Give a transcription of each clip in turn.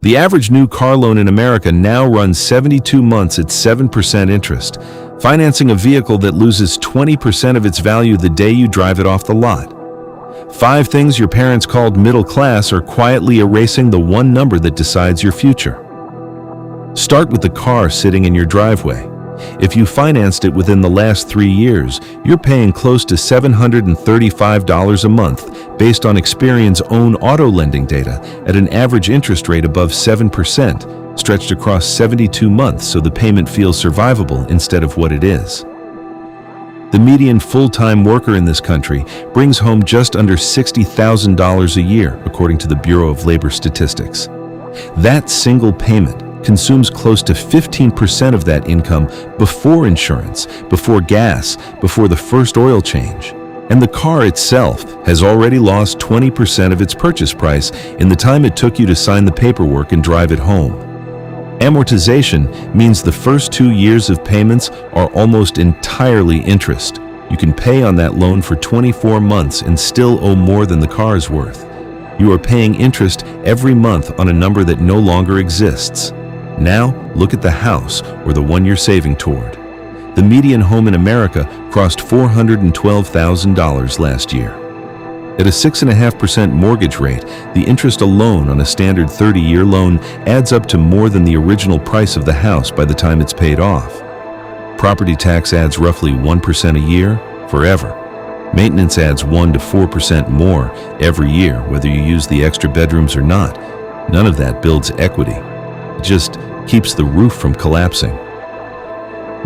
The average new car loan in America now runs 72 months at 7% interest, financing a vehicle that loses 20% of its value the day you drive it off the lot. 5 things your parents called middle class are quietly erasing the one number that decides your future. Start with the car sitting in your driveway. If you financed it within the last 3 years, you're paying close to $735 a month based on Experian's own auto lending data at an average interest rate above 7%, stretched across 72 months so the payment feels survivable instead of what it is. The median full-time worker in this country brings home just under $60,000 a year, according to the Bureau of Labor Statistics. That single payment consumes close to 15% of that income before insurance, before gas, before the first oil change. And the car itself has already lost 20% of its purchase price in the time it took you to sign the paperwork and drive it home. Amortization means the first 2 years of payments are almost entirely interest. You can pay on that loan for 24 months and still owe more than the car's worth. You are paying interest every month on a number that no longer exists. Now, look at the house or the one you're saving toward. The median home in America crossed $412,000 last year. At a 6.5% mortgage rate, the interest alone on a standard 30-year loan adds up to more than the original price of the house by the time it's paid off. Property tax adds roughly 1% a year, forever. Maintenance adds 1 to 4% more every year, whether you use the extra bedrooms or not. None of that builds equity. It just keeps the roof from collapsing.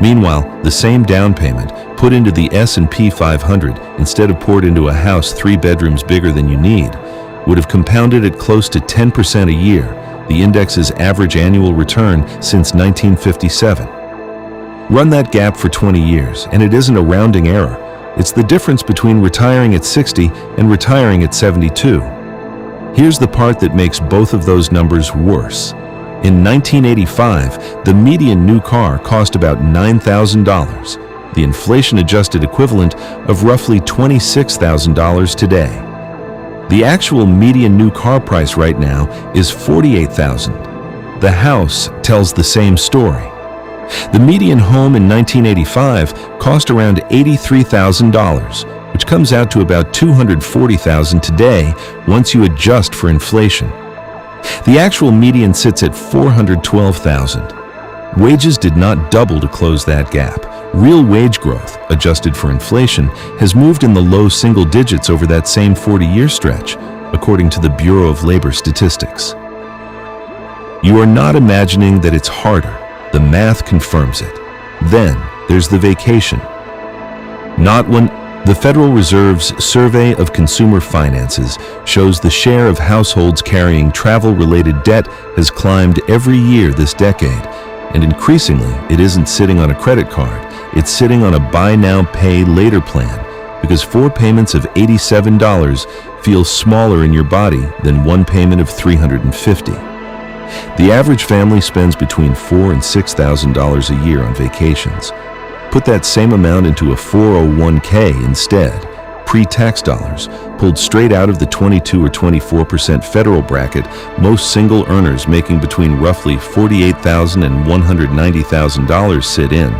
Meanwhile, the same down payment put into the S&P 500 instead of poured into a house 3 bedrooms bigger than you need would have compounded at close to 10% a year, the index's average annual return since 1957. Run that gap for 20 years, and it isn't a rounding error. It's the difference between retiring at 60 and retiring at 72. Here's the part that makes both of those numbers worse. In 1985, the median new car cost about $9,000, the inflation-adjusted equivalent of roughly $26,000 today. The actual median new car price right now is $48,000. The house tells the same story. The median home in 1985 cost around $83,000, which comes out to about $240,000 today once you adjust for inflation. The actual median sits at $412,000. Wages did not double to close that gap. Real wage growth, adjusted for inflation, has moved in the low single digits over that same 40-year stretch, according to the Bureau of Labor Statistics. You are not imagining that it's harder. The math confirms it. Then there's the vacation. Not when the Federal Reserve's Survey of Consumer Finances shows the share of households carrying travel-related debt has climbed every year this decade, and increasingly it isn't sitting on a credit card, it's sitting on a buy now, pay later plan, because 4 payments of $87 feel smaller in your body than 1 payment of $350. The average family spends between $4,000 and $6,000 a year on vacations. Put that same amount into a 401k instead, pre-tax dollars, pulled straight out of the 22 or 24% federal bracket most single earners making between roughly $48,000 and $190,000 sit in,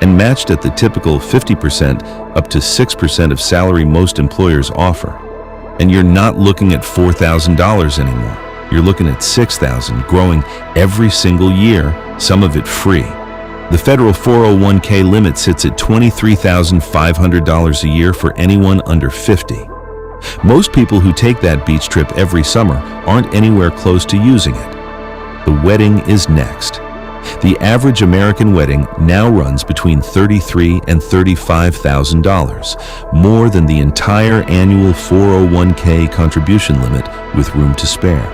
and matched at the typical 50% up to 6% of salary most employers offer. And you're not looking at $4,000 anymore. You're looking at $6,000 growing every single year, some of it free. The federal 401k limit sits at $23,500 a year for anyone under 50. Most people who take that beach trip every summer aren't anywhere close to using it. The wedding is next. The average American wedding now runs between $33,000 and $35,000, more than the entire annual 401k contribution limit with room to spare.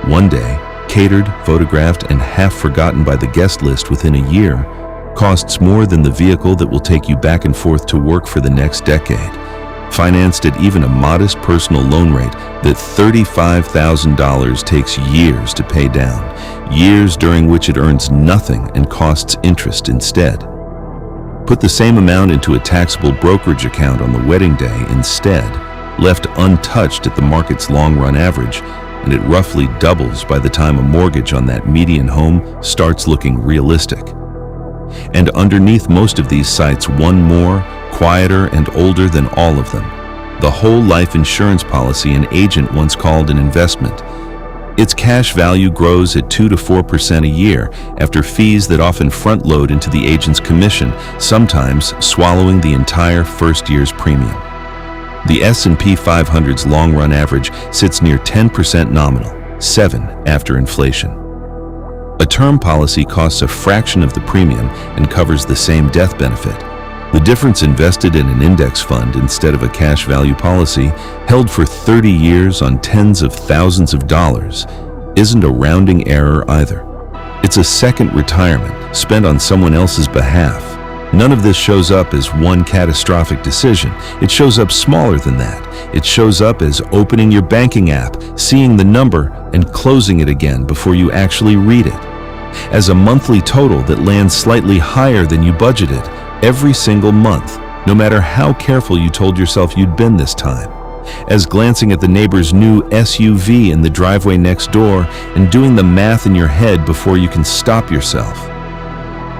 One day, catered, photographed, and half forgotten by the guest list within a year, costs more than the vehicle that will take you back and forth to work for the next decade, financed at even a modest personal loan rate that $35,000 takes years to pay down, years during which it earns nothing and costs interest instead. Put the same amount into a taxable brokerage account on the wedding day instead, left untouched at the market's long-run average, and it roughly doubles by the time a mortgage on that median home starts looking realistic. And underneath most of these sites, one more, quieter and older than all of them: the whole life insurance policy an agent once called an investment. Its cash value grows at 2 to 4% a year after fees that often front-load into the agent's commission, sometimes swallowing the entire first year's premium. The S&P 500's long-run average sits near 10% nominal, 7% after inflation. A term policy costs a fraction of the premium and covers the same death benefit. The difference invested in an index fund instead of a cash value policy held for 30 years on tens of thousands of dollars isn't a rounding error either. It's a second retirement spent on someone else's behalf. None of this shows up as one catastrophic decision. It shows up smaller than that. It shows up as opening your banking app, seeing the number, and closing it again before you actually read it. As a monthly total that lands slightly higher than you budgeted every single month, no matter how careful you told yourself you'd been this time. As glancing at the neighbor's new SUV in the driveway next door and doing the math in your head before you can stop yourself.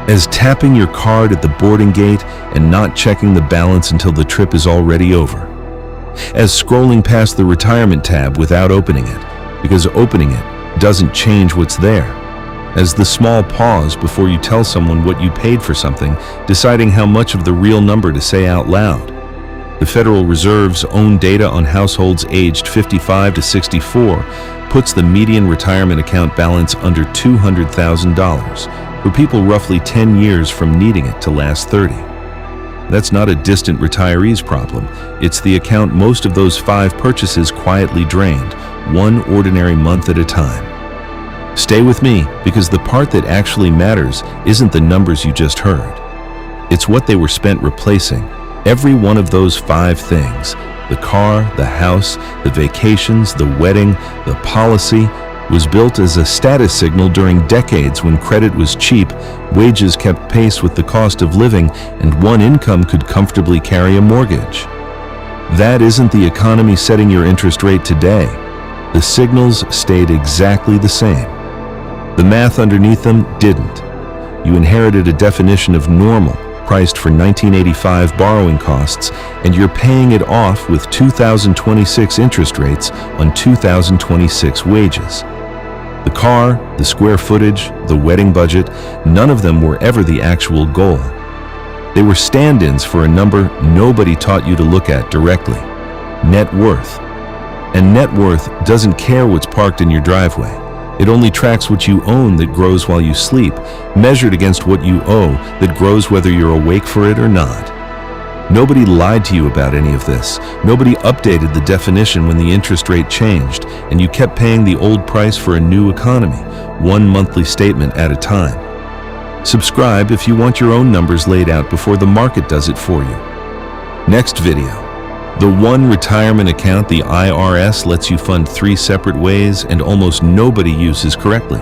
As tapping your card at the boarding gate and not checking the balance until the trip is already over. As scrolling past the retirement tab without opening it, because opening it doesn't change what's there. As the small pause before you tell someone what you paid for something, deciding how much of the real number to say out loud. The Federal Reserve's own data on households aged 55 to 64 puts the median retirement account balance under $200,000 for people roughly 10 years from needing it to last 30. That's not a distant retiree's problem. It's the account most of those 5 purchases quietly drained, one ordinary month at a time. Stay with me, because the part that actually matters isn't the numbers you just heard. It's what they were spent replacing. Every one of those 5 things, the car, the house, the vacations, the wedding, the policy, was built as a status signal during decades when credit was cheap, wages kept pace with the cost of living, and one income could comfortably carry a mortgage. That isn't the economy setting your interest rate today. The signals stayed exactly the same. The math underneath them didn't. You inherited a definition of normal, priced for 1985 borrowing costs, and you're paying it off with 2026 interest rates on 2026 wages. The car, the square footage, the wedding budget, none of them were ever the actual goal. They were stand-ins for a number nobody taught you to look at directly: net worth. And net worth doesn't care what's parked in your driveway. It only tracks what you own that grows while you sleep, measured against what you owe that grows whether you're awake for it or not. Nobody lied to you about any of this. Nobody updated the definition when the interest rate changed, and you kept paying the old price for a new economy, one monthly statement at a time. Subscribe if you want your own numbers laid out before the market does it for you. Next video. The one retirement account the IRS lets you fund 3 separate ways and almost nobody uses correctly.